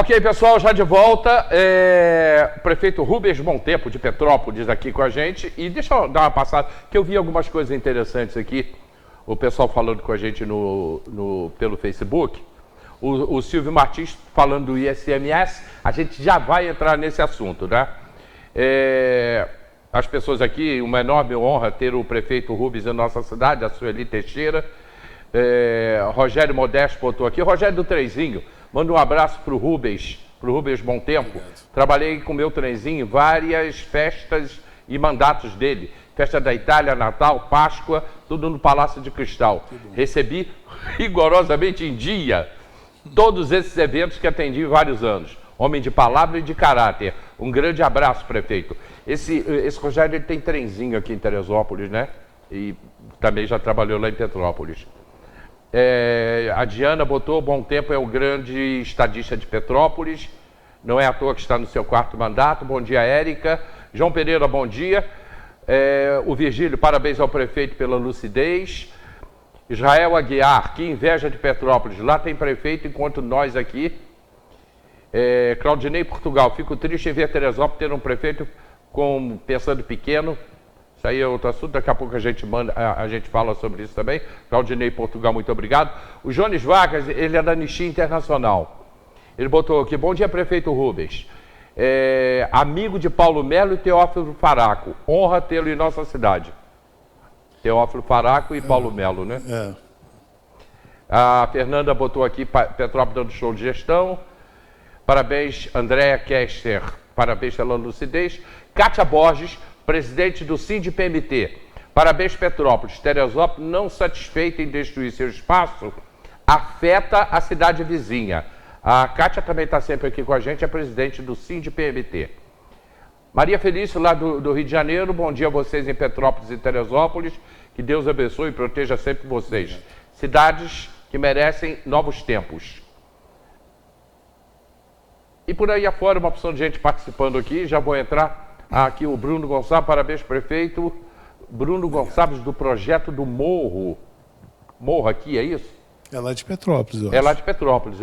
Ok, pessoal, já de volta. O prefeito Rubens Montempo, de Petrópolis, aqui com a gente. E deixa eu dar uma passada, que eu vi algumas coisas interessantes aqui. O pessoal falando com a gente pelo Facebook. O Silvio Martins falando do ICMS. A gente já vai entrar nesse assunto, né? As pessoas aqui, uma enorme honra ter o prefeito Rubens em nossa cidade, a Sueli Teixeira. Rogério Modesto botou aqui. Rogério do Trenzinho. Manda um abraço para o Rubens Montempo. Obrigado. Trabalhei com o meu trenzinho em várias festas e mandatos dele. Festa da Itália, Natal, Páscoa, tudo no Palácio de Cristal. Recebi rigorosamente em dia todos esses eventos que atendi em vários anos. Homem de palavra e de caráter. Um grande abraço, prefeito. Esse Rogério ele tem trenzinho aqui em Teresópolis, né? E também já trabalhou lá em Petrópolis. A Diana botou: Bom Tempo é o grande estadista de Petrópolis, não é à toa que está no seu 4º mandato. Bom dia, Érica. João Pereira, bom dia. O Virgílio, parabéns ao prefeito pela lucidez. Israel Aguiar, que inveja de Petrópolis, lá tem prefeito enquanto nós aqui. Claudinei Portugal, fico triste em ver Teresópolis ter um prefeito pensando pequeno. Isso aí é outro assunto, daqui a pouco a gente fala sobre isso também. Claudinei Portugal, muito obrigado. O Jones Vargas, ele é da Anistia Internacional. Ele botou aqui: bom dia, prefeito Rubens. Amigo de Paulo Melo e Teófilo Faraco. Honra tê-lo em nossa cidade. Teófilo Faraco e Paulo Melo, né? A Fernanda botou aqui: Petrópolis dando show de gestão. Parabéns, Andréa Kester. Parabéns pela lucidez. Kátia Borges, presidente do SINDI-PMT. Parabéns, Petrópolis. Teresópolis, não satisfeita em destruir seu espaço, afeta a cidade vizinha. A Kátia também está sempre aqui com a gente, é presidente do SINDI-PMT. Maria Felício, lá do Rio de Janeiro. Bom dia a vocês em Petrópolis e Teresópolis. Que Deus abençoe e proteja sempre vocês. Cidades que merecem novos tempos. E por aí afora, uma opção de gente participando aqui. Já vou entrar. Aqui o Bruno Gonçalves, parabéns, prefeito. Bruno Gonçalves, do projeto do Morro. Morro aqui, é isso? É lá de Petrópolis, eu acho. É lá de Petrópolis,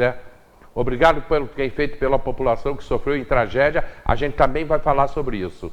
Obrigado pelo que tem feito pela população que sofreu em tragédia. A gente também vai falar sobre isso.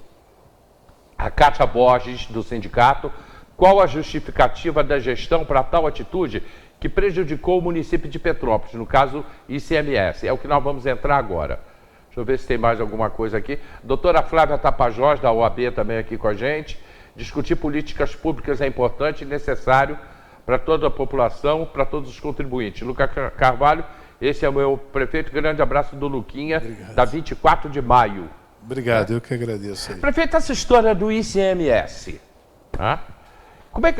A Kátia Borges, do sindicato. Qual a justificativa da gestão para tal atitude que prejudicou o município de Petrópolis, no caso ICMS? É o que nós vamos entrar agora. Deixa eu ver se tem mais alguma coisa aqui. Doutora Flávia Tapajós, da OAB, também aqui com a gente. Discutir políticas públicas é importante e necessário para toda a população, para todos os contribuintes. Lucas Carvalho, esse é o meu prefeito. Grande abraço do Luquinha, obrigado. Da 24 de maio. Obrigado, eu que agradeço aí. Prefeito, essa história do ICMS,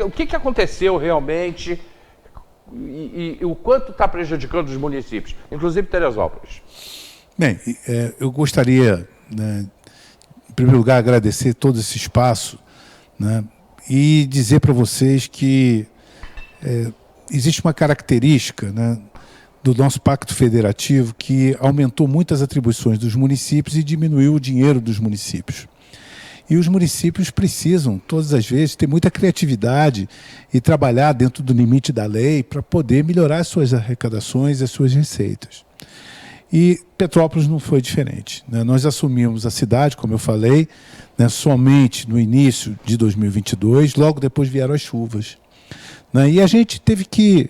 o que aconteceu realmente e o quanto está prejudicando os municípios, inclusive Teresópolis? Bem, eu gostaria, né, em primeiro lugar, agradecer todo esse espaço, né, e dizer para vocês que existe uma característica, né, do nosso pacto federativo que aumentou muitas atribuições dos municípios e diminuiu o dinheiro dos municípios. E os municípios precisam, todas as vezes, ter muita criatividade e trabalhar dentro do limite da lei para poder melhorar as suas arrecadações e as suas receitas. E Petrópolis não foi diferente, né? Nós assumimos a cidade, como eu falei, né, somente no início de 2022, logo depois vieram as chuvas, né? E a gente teve que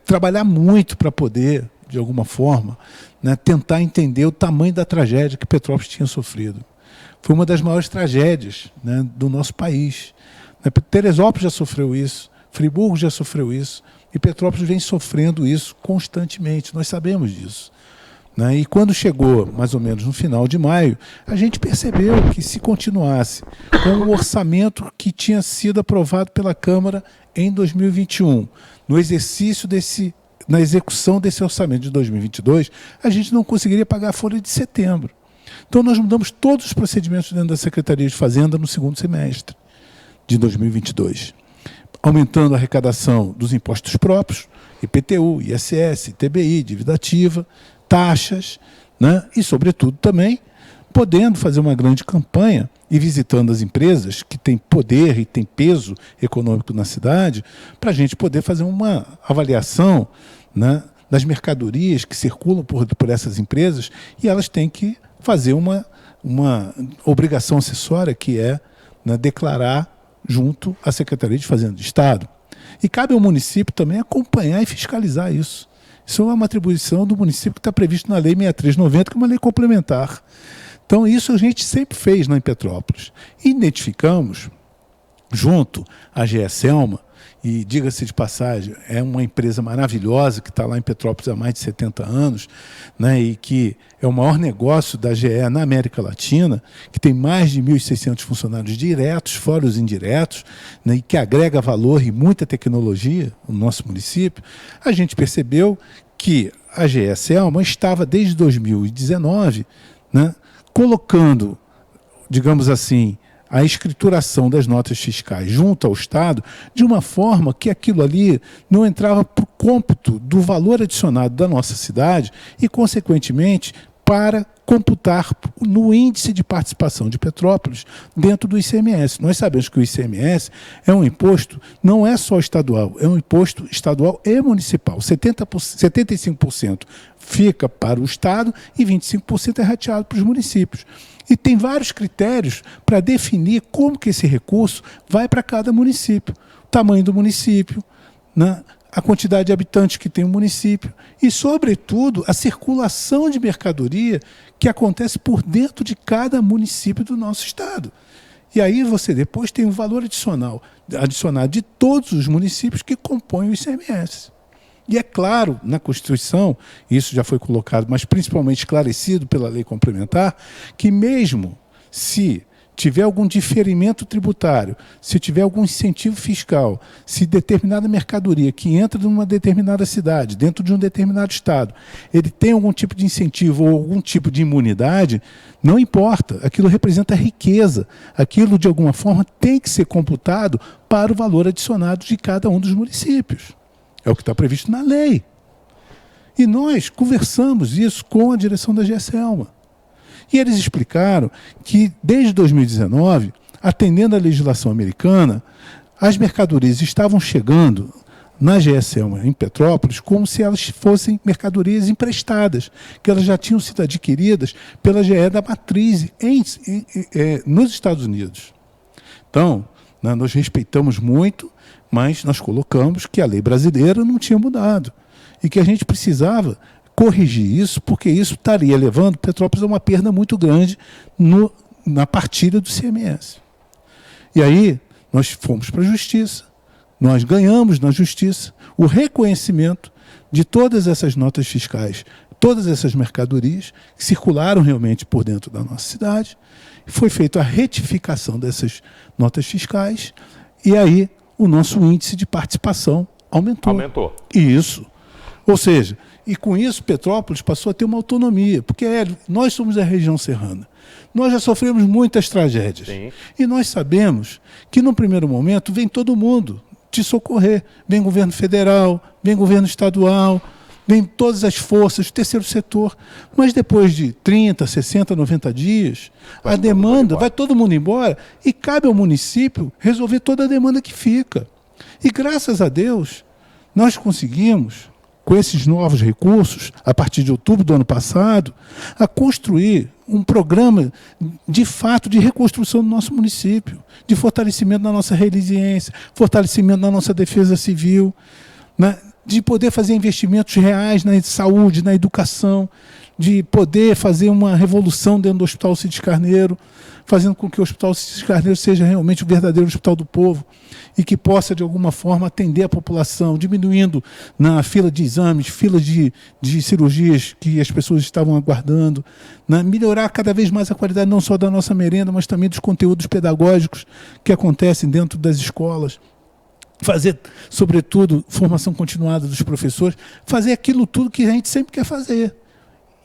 trabalhar muito para poder, de alguma forma, né, tentar entender o tamanho da tragédia que Petrópolis tinha sofrido. Foi uma das maiores tragédias, né, do nosso país. Teresópolis já sofreu isso, Friburgo já sofreu isso, e Petrópolis vem sofrendo isso constantemente, nós sabemos disso. E quando chegou, mais ou menos no final de maio, a gente percebeu que se continuasse com o orçamento que tinha sido aprovado pela Câmara em 2021, na execução desse orçamento de 2022, a gente não conseguiria pagar a folha de setembro. Então nós mudamos todos os procedimentos dentro da Secretaria de Fazenda no 2º semestre de 2022, aumentando a arrecadação dos impostos próprios, IPTU, ISS, ITBI, dívida ativa, taxas, né? E, sobretudo, também podendo fazer uma grande campanha e visitando as empresas que têm poder e têm peso econômico na cidade, para a gente poder fazer uma avaliação, né, das mercadorias que circulam por essas empresas, e elas têm que fazer uma obrigação acessória, que é, né, declarar junto à Secretaria de Fazenda do Estado. E cabe ao município também acompanhar e fiscalizar isso. Isso é uma atribuição do município que está previsto na Lei 6390, que é uma lei complementar. Então, isso a gente sempre fez lá em Petrópolis. Identificamos, junto à GE Selma, e diga-se de passagem, é uma empresa maravilhosa que está lá em Petrópolis há mais de 70 anos, né, e que é o maior negócio da GE na América Latina, que tem mais de 1.600 funcionários diretos, fora os indiretos, né, e que agrega valor e muita tecnologia no nosso município. A gente percebeu que a GE Selma estava, desde 2019, né, colocando, digamos assim, a escrituração das notas fiscais junto ao Estado, de uma forma que aquilo ali não entrava para o cômputo do valor adicionado da nossa cidade e, consequentemente, para computar no índice de participação de Petrópolis dentro do ICMS. Nós sabemos que o ICMS é um imposto, não é só estadual, é um imposto estadual e municipal. 75% fica para o Estado e 25% é rateado para os municípios. E tem vários critérios para definir como que esse recurso vai para cada município. O tamanho do município, né? A quantidade de habitantes que tem o município e, sobretudo, a circulação de mercadoria que acontece por dentro de cada município do nosso estado. E aí você depois tem um valor adicionado de todos os municípios que compõem o ICMS. E é claro, na Constituição, isso já foi colocado, mas principalmente esclarecido pela lei complementar, que mesmo se tiver algum diferimento tributário, se tiver algum incentivo fiscal, se determinada mercadoria que entra numa determinada cidade, dentro de um determinado estado, ele tem algum tipo de incentivo ou algum tipo de imunidade, não importa, aquilo representa riqueza, aquilo de alguma forma tem que ser computado para o valor adicionado de cada um dos municípios. É o que está previsto na lei. E nós conversamos isso com a direção da GE Selma. E eles explicaram que, desde 2019, atendendo à legislação americana, as mercadorias estavam chegando na GE Selma, em Petrópolis, como se elas fossem mercadorias emprestadas, que elas já tinham sido adquiridas pela GE da matriz nos Estados Unidos. Então, nós respeitamos muito, mas nós colocamos que a lei brasileira não tinha mudado e que a gente precisava corrigir isso, porque isso estaria levando Petrópolis a uma perda muito grande na partilha do ICMS. E aí nós fomos para a Justiça, nós ganhamos na Justiça o reconhecimento de todas essas notas fiscais, todas essas mercadorias que circularam realmente por dentro da nossa cidade, foi feita a retificação dessas notas fiscais e aí o nosso índice de participação aumentou. Isso. Ou seja, e com isso Petrópolis passou a ter uma autonomia, porque nós somos a região serrana. Nós já sofremos muitas tragédias. Sim. E nós sabemos que no primeiro momento vem todo mundo te socorrer. Vem governo federal, vem governo estadual, vem todas as forças, terceiro setor. Mas depois de 30, 60, 90 dias, a demanda, vai todo mundo embora e cabe ao município resolver toda a demanda que fica. E graças a Deus, nós conseguimos, com esses novos recursos, a partir de outubro do ano passado, a construir um programa, de fato, de reconstrução do nosso município, de fortalecimento da nossa resiliência, fortalecimento da nossa defesa civil, né? De poder fazer investimentos reais na saúde, na educação, de poder fazer uma revolução dentro do Hospital Cides Carneiro, fazendo com que o Hospital Cides Carneiro seja realmente o verdadeiro hospital do povo e que possa, de alguma forma, atender a população, diminuindo na fila de exames, fila de cirurgias que as pessoas estavam aguardando, né? Melhorar cada vez mais a qualidade não só da nossa merenda, mas também dos conteúdos pedagógicos que acontecem dentro das escolas. Fazer, sobretudo, formação continuada dos professores, fazer aquilo tudo que a gente sempre quer fazer.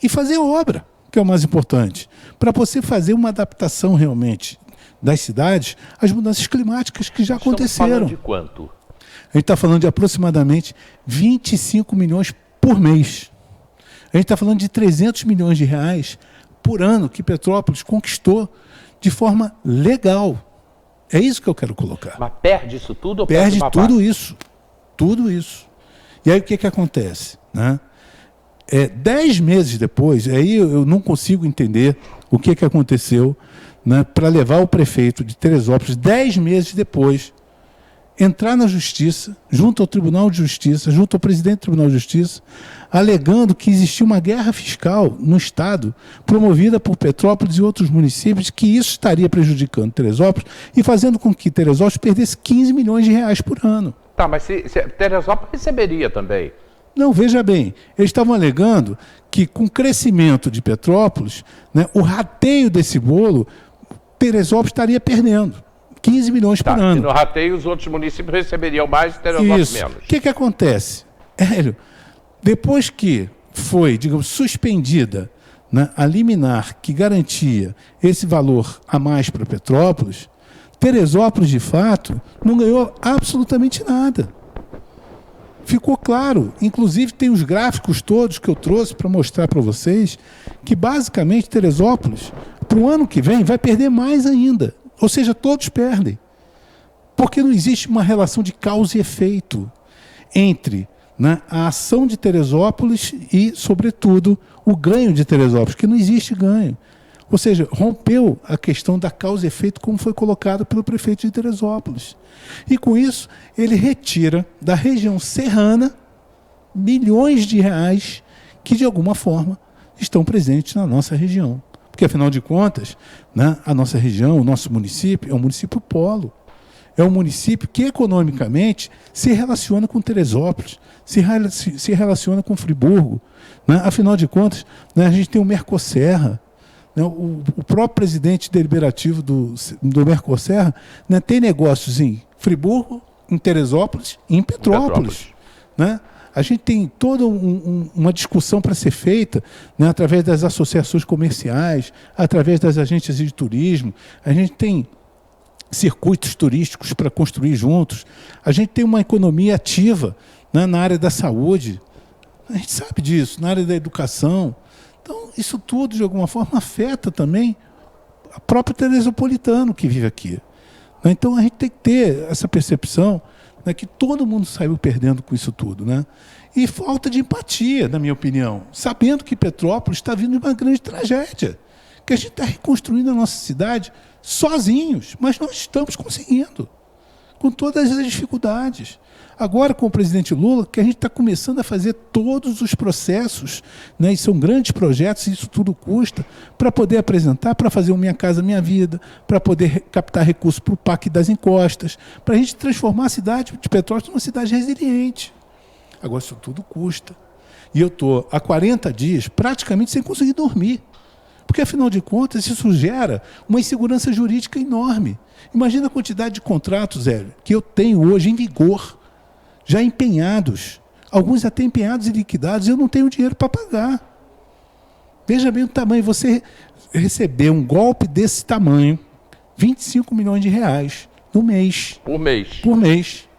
E fazer obra, que é o mais importante, para você fazer uma adaptação realmente das cidades às mudanças climáticas que já aconteceram. Estamos falando de quanto? A gente está falando de aproximadamente 25 milhões por mês. A gente está falando de 300 milhões de reais por ano que Petrópolis conquistou de forma legal. É isso que eu quero colocar. Mas perde isso tudo ou perde uma tudo parte? isso. Tudo isso. E aí o que acontece, né? 10 meses depois, aí eu não consigo entender o que aconteceu, né, para levar o prefeito de Teresópolis, 10 meses depois, entrar na Justiça, junto ao Tribunal de Justiça, junto ao presidente do Tribunal de Justiça, alegando que existia uma guerra fiscal no Estado, promovida por Petrópolis e outros municípios, que isso estaria prejudicando Teresópolis e fazendo com que Teresópolis perdesse 15 milhões de reais por ano. Tá, mas se Teresópolis receberia também. Não, veja bem, eles estavam alegando que com o crescimento de Petrópolis, né, o rateio desse bolo, Teresópolis estaria perdendo 15 milhões por ano. E no rateio os outros municípios receberiam mais e Teresópolis menos. O que acontece? Hélio, depois que foi, digamos, suspendida, né, a liminar que garantia esse valor a mais para Petrópolis, Teresópolis, de fato, não ganhou absolutamente nada. Ficou claro, inclusive tem os gráficos todos que eu trouxe para mostrar para vocês, que basicamente Teresópolis, para o ano que vem, vai perder mais ainda. Ou seja, todos perdem. Porque não existe uma relação de causa e efeito entre, né, a ação de Teresópolis e, sobretudo, o ganho de Teresópolis, que não existe ganho. Ou seja, rompeu a questão da causa e efeito como foi colocado pelo prefeito de Teresópolis. E com isso, ele retira da região serrana milhões de reais que, de alguma forma, estão presentes na nossa região. Porque, afinal de contas, né, a nossa região, o nosso município, é um município polo. É um município que, economicamente, se relaciona com Teresópolis, se relaciona com Friburgo. Né? Afinal de contas, né, a gente tem o Mercoserra. O próprio presidente deliberativo do Mercoserra, né, tem negócios em Friburgo, em Teresópolis e em Petrópolis. Né? A gente tem toda uma discussão para ser feita, né, através das associações comerciais, através das agências de turismo. A gente tem circuitos turísticos para construir juntos. A gente tem uma economia ativa, né, na área da saúde. A gente sabe disso, na área da educação. Então, isso tudo, de alguma forma, afeta também a própria teresopolitano que vive aqui. Então, a gente tem que ter essa percepção, né, que todo mundo saiu perdendo com isso tudo. Né? E falta de empatia, na minha opinião, sabendo que Petrópolis está vindo de uma grande tragédia, que a gente está reconstruindo a nossa cidade sozinhos, mas nós estamos conseguindo, com todas as dificuldades. Agora, com o presidente Lula, que a gente está começando a fazer todos os processos, né, e são grandes projetos, isso tudo custa, para poder apresentar, para fazer o Minha Casa Minha Vida, para poder captar recursos para o PAC das encostas, para a gente transformar a cidade de Petrópolis numa cidade resiliente. Agora, isso tudo custa. E eu estou há 40 dias praticamente sem conseguir dormir. Porque, afinal de contas, isso gera uma insegurança jurídica enorme. Imagina a quantidade de contratos, Hélio, que eu tenho hoje em vigor, já empenhados, alguns até empenhados e liquidados, e eu não tenho dinheiro para pagar. Veja bem o tamanho, você receber um golpe desse tamanho, 25 milhões de reais no mês. Por mês. Por mês.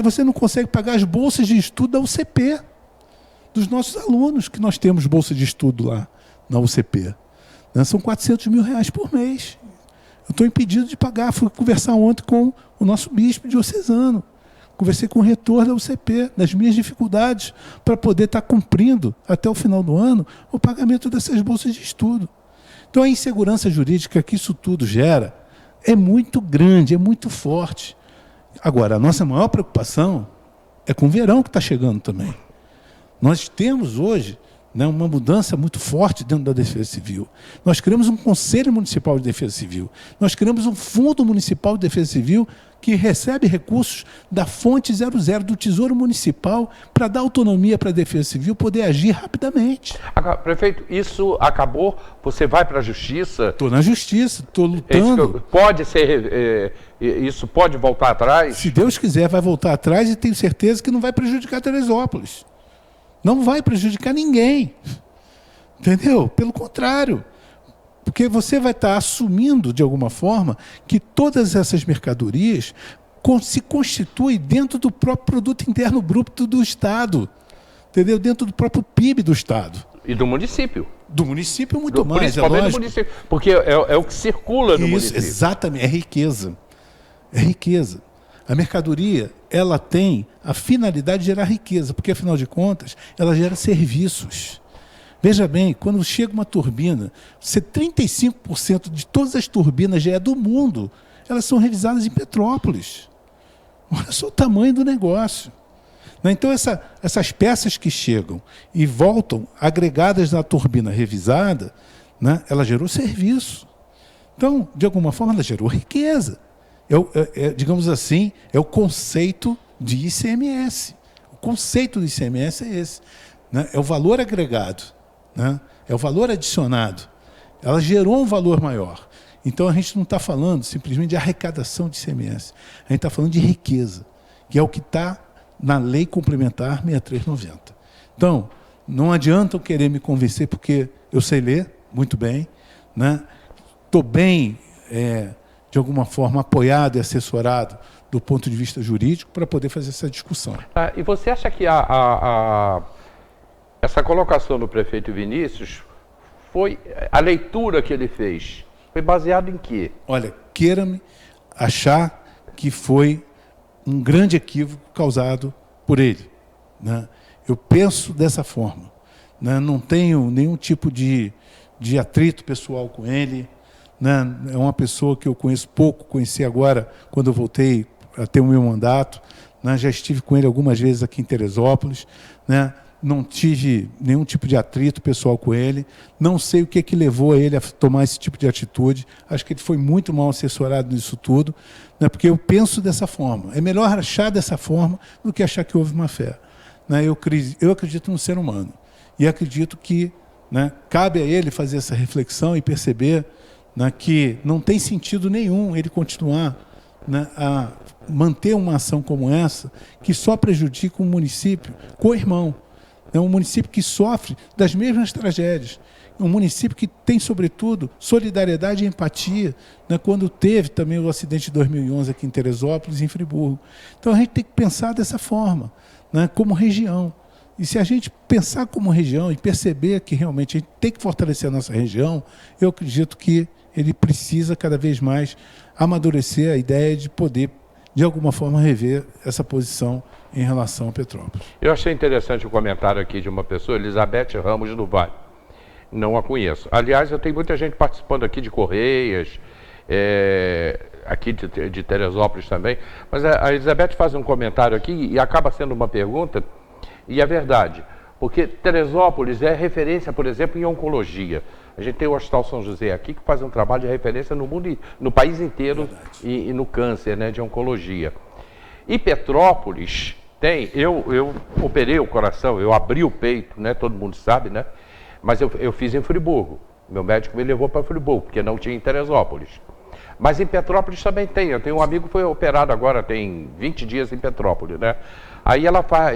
Você não consegue pagar as bolsas de estudo da UCP, dos nossos alunos, que nós temos bolsa de estudo lá na UCP. São 400 mil reais por mês. Eu estou impedido de pagar. Fui conversar ontem com o nosso bispo diocesano. Conversei com o reitor da UCP, das minhas dificuldades, para poder estar cumprindo, até o final do ano, o pagamento dessas bolsas de estudo. Então, a insegurança jurídica que isso tudo gera é muito grande, é muito forte. Agora, a nossa maior preocupação é com o verão que está chegando também. Nós temos hoje, né, uma mudança muito forte dentro da Defesa Civil. Nós criamos um Conselho Municipal de Defesa Civil. Nós criamos um Fundo Municipal de Defesa Civil que recebe recursos da fonte 00 do Tesouro Municipal para dar autonomia para a Defesa Civil poder agir rapidamente. Agora, prefeito, isso acabou? Você vai para a Justiça? Estou na Justiça, estou lutando. Pode ser, isso pode voltar atrás? Se Deus quiser, vai voltar atrás e tenho certeza que não vai prejudicar Teresópolis. Não vai prejudicar ninguém. Entendeu? Pelo contrário. Porque você vai estar assumindo, de alguma forma, que todas essas mercadorias se constituem dentro do próprio produto interno bruto do Estado. Entendeu? Dentro do próprio PIB do Estado. E do município. Do município muito mais, principalmente do município. Porque é o que circula no município. Exatamente. É riqueza. É riqueza. A mercadoria, ela tem a finalidade de gerar riqueza, porque, afinal de contas, ela gera serviços. Veja bem, quando chega uma turbina, 35% de todas as turbinas já é do mundo, elas são revisadas em Petrópolis. Olha só o tamanho do negócio. Então, essas peças que chegam e voltam agregadas na turbina revisada, né, ela gerou serviço. Então, de alguma forma, ela gerou riqueza. Digamos assim, é o conceito de ICMS. O conceito do ICMS é esse. Né? É o valor agregado, né? É o valor adicionado. Ela gerou um valor maior. Então, a gente não está falando simplesmente de arrecadação de ICMS. A gente está falando de riqueza, que é o que está na Lei Complementar 6390. Então, não adianta eu querer me convencer, porque eu sei ler muito bem, né? Estou bem, de alguma forma, apoiado e assessorado do ponto de vista jurídico para poder fazer essa discussão. E você acha que essa colocação do prefeito Vinícius foi a leitura que ele fez? Foi baseado em quê? Olha, queira-me achar que foi um grande equívoco causado por ele, né? Eu penso dessa forma, né? Não tenho nenhum tipo de atrito pessoal com ele, né? É uma pessoa que eu conheço pouco, conheci agora quando eu voltei a ter o meu mandato, né? Já estive com ele algumas vezes aqui em Teresópolis, né? Não tive nenhum tipo de atrito pessoal com ele, não sei o que levou a ele a tomar esse tipo de atitude, acho que ele foi muito mal assessorado nisso tudo, né? Porque eu penso dessa forma, é melhor achar dessa forma do que achar que houve má fé, né? Eu acredito no ser humano, e acredito que, né, cabe a ele fazer essa reflexão e perceber, né, que não tem sentido nenhum ele continuar, né, a manter uma ação como essa, que só prejudica um município co-irmão. É um município que sofre das mesmas tragédias. Um município que tem, sobretudo, solidariedade e empatia, né, quando teve também o acidente de 2011 aqui em Teresópolis e em Friburgo. Então, a gente tem que pensar dessa forma, né, como região. E se a gente pensar como região e perceber que realmente a gente tem que fortalecer a nossa região, eu acredito que ele precisa cada vez mais amadurecer a ideia de poder, de alguma forma, rever essa posição em relação a Petrópolis. Eu achei interessante o comentário aqui de uma pessoa, Elizabeth Ramos do Vale. Não a conheço. Aliás, eu tenho muita gente participando aqui de Correias, aqui de Teresópolis também. Mas a Elizabeth faz um comentário aqui e acaba sendo uma pergunta, e é verdade. Porque Teresópolis é referência, por exemplo, em oncologia. A gente tem o Hospital São José aqui, que faz um trabalho de referência no mundo, no país inteiro e no câncer, né, de oncologia. E Petrópolis tem, eu operei o coração, eu abri o peito, né, todo mundo sabe, né? Mas eu fiz em Friburgo. Meu médico me levou para Friburgo, porque não tinha em Teresópolis. Mas em Petrópolis também tem. Eu tenho um amigo que foi operado agora, tem 20 dias em Petrópolis, né? Aí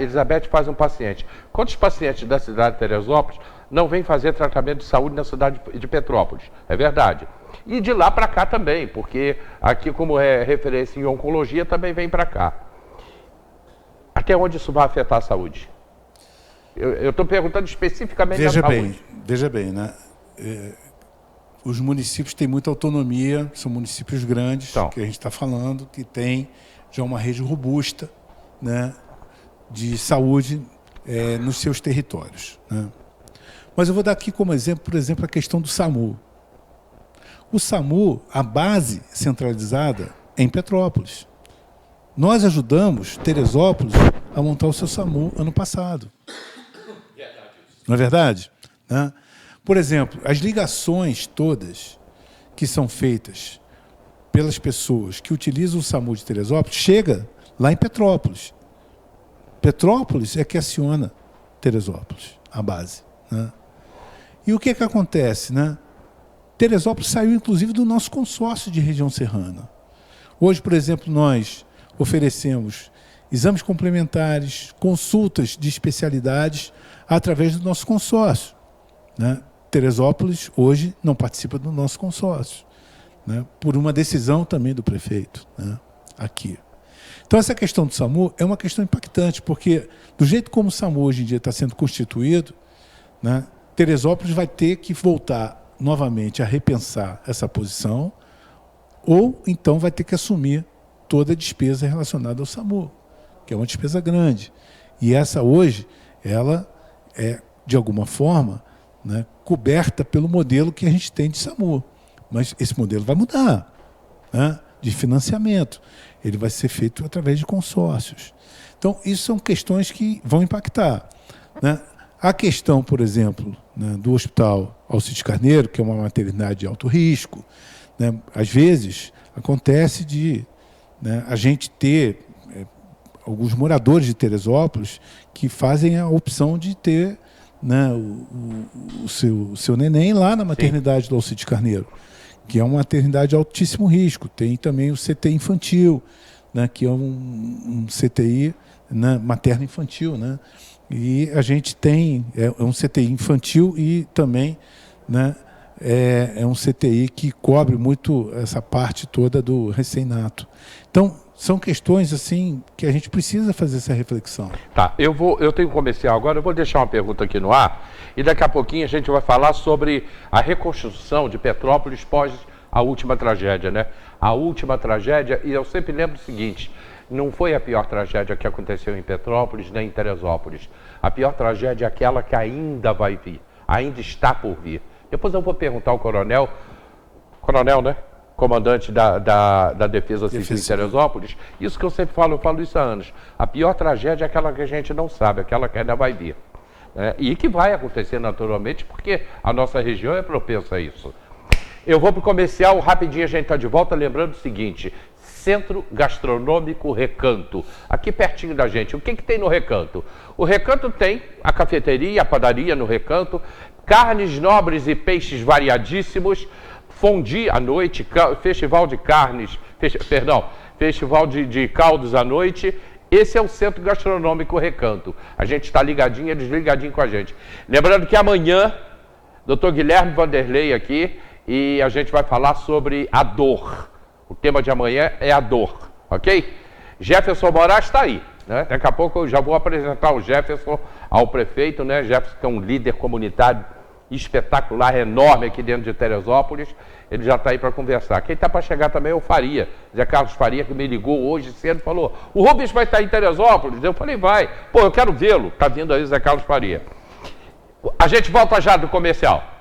Elizabeth faz um paciente. Quantos pacientes da cidade de Teresópolis não vêm fazer tratamento de saúde na cidade de Petrópolis? É verdade. E de lá para cá também, porque aqui, como é referência em oncologia, também vem para cá. Até onde isso vai afetar a saúde? Eu estou perguntando especificamente da saúde. Veja bem, né? Os municípios têm muita autonomia, são municípios grandes, então, que a gente está falando, que tem já uma rede robusta, né, de saúde nos seus territórios, né? Mas eu vou dar aqui como exemplo, por exemplo, a questão do SAMU. O SAMU, a base centralizada é em Petrópolis. Nós ajudamos Teresópolis a montar o seu SAMU ano passado. Não é verdade? Né? Por exemplo, as ligações todas que são feitas pelas pessoas que utilizam o SAMU de Teresópolis, chega lá em Petrópolis. Petrópolis é que aciona Teresópolis, a base, né? E o que acontece, né? Teresópolis saiu, inclusive, do nosso consórcio de região serrana. Hoje, por exemplo, nós oferecemos exames complementares, consultas de especialidades através do nosso consórcio, né? Teresópolis, hoje, não participa do nosso consórcio, né? Por uma decisão também do prefeito, né? Aqui. Então, essa questão do SAMU é uma questão impactante, porque, do jeito como o SAMU hoje em dia está sendo constituído, né, Teresópolis vai ter que voltar novamente a repensar essa posição, ou então vai ter que assumir toda a despesa relacionada ao SAMU, que é uma despesa grande. E essa hoje, ela é, de alguma forma, né, coberta pelo modelo que a gente tem de SAMU. Mas esse modelo vai mudar, né, de financiamento. Ele vai ser feito através de consórcios. Então, isso são questões que vão impactar, né? A questão, por exemplo, né, do Hospital Alcides Carneiro, que é uma maternidade de alto risco, né, às vezes acontece de, né, a gente ter alguns moradores de Teresópolis que fazem a opção de ter, né, o seu neném lá na maternidade do Alcides Carneiro, que é uma maternidade de altíssimo risco. Tem também o CTI infantil, né, que é um CTI, né, materno-infantil, né? E a gente tem um CTI infantil e também, né, é um CTI que cobre muito essa parte toda do recém-nato. Então, são questões assim que a gente precisa fazer essa reflexão. Tá, eu tenho comercial agora, eu vou deixar uma pergunta aqui no ar e daqui a pouquinho a gente vai falar sobre a reconstrução de Petrópolis pós a última tragédia, né? A última tragédia, e eu sempre lembro o seguinte: não foi a pior tragédia que aconteceu em Petrópolis nem em Teresópolis. A pior tragédia é aquela que ainda vai vir, ainda está por vir. Depois eu vou perguntar ao coronel, né? Comandante da Defesa Civil em Teresópolis, isso que eu sempre falo, eu falo isso há anos. A pior tragédia é aquela que a gente não sabe, aquela que ainda vai vir. Né? E que vai acontecer naturalmente, porque a nossa região é propensa a isso. Eu vou para o comercial, rapidinho a gente está de volta, lembrando o seguinte: Centro Gastronômico Recanto, aqui pertinho da gente. O que tem no Recanto? O Recanto tem a cafeteria, a padaria no Recanto, carnes nobres e peixes variadíssimos, fondue à noite, festival de carnes, festival de caldos à noite. Esse é o Centro Gastronômico Recanto. A gente está ligadinho, eles ligadinho com a gente. Lembrando que amanhã, Dr. Guilherme Vanderlei aqui, e a gente vai falar sobre a dor. O tema de amanhã é a dor, ok? Jefferson Moraes está aí, né? Daqui a pouco eu já vou apresentar o Jefferson ao prefeito, né? Jefferson, que é um líder comunitário espetacular, enorme aqui dentro de Teresópolis. Ele já está aí para conversar. Quem está para chegar também é o Faria, Zé Carlos Faria, que me ligou hoje cedo e falou: o Rubens vai estar em Teresópolis? Eu falei: vai. Pô, eu quero vê-lo. Está vindo aí o Zé Carlos Faria. A gente volta já do comercial.